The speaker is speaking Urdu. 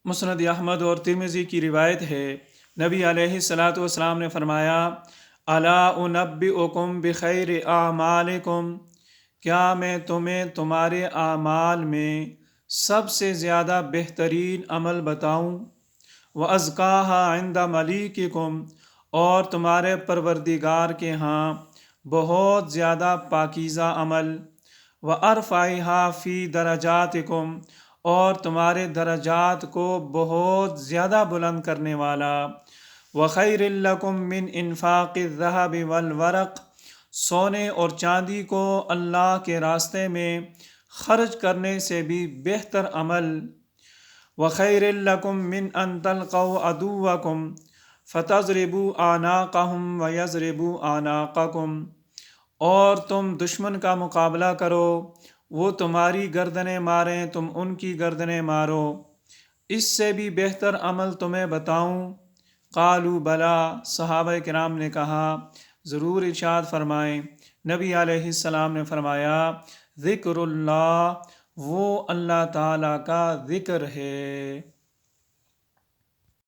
مسند احمد اور ترمذی کی روایت ہے، نبی علیہ الصلاۃ والسلام نے فرمایا، الا انبئکم بخیر اعمالکم، کیا میں تمہیں تمہارے اعمال میں سب سے زیادہ بہترین عمل بتاؤں؟ وَأَزْكَاهَا عِنْدَ مَلِيكِكُمْ، اور تمہارے پروردگار کے ہاں بہت زیادہ پاکیزہ عمل، وَأَرْفَعِهَا فِي دَرَجَاتِكُمْ، اور تمہارے درجات کو بہت زیادہ بلند کرنے والا، وَخَيْرٍ لَكُمْ مِنْ إِنفَاقِ الذَّهَبِ وَالْوَرَقِ، سونے اور چاندی کو اللہ کے راستے میں خرچ کرنے سے بھی بہتر عمل، وَخَيْرٍ لَكُمْ مِنْ أَن تَلْقَوْا عَدُوَّكُمْ فَتَضْرِبُوا أَعْنَاقَهُمْ وَيَضْرِبُوا أَعْنَاقَكُمْ، اور تم دشمن کا مقابلہ کرو، وہ تمہاری گردنیں ماریں، تم ان کی گردنیں مارو، اس سے بھی بہتر عمل تمہیں بتاؤں؟ قالوا بلا، صحابہ کرام نے کہا ضرور، ارشاد فرمائیں۔ نبی علیہ السلام نے فرمایا، ذکر اللہ، وہ اللہ تعالیٰ کا ذکر ہے۔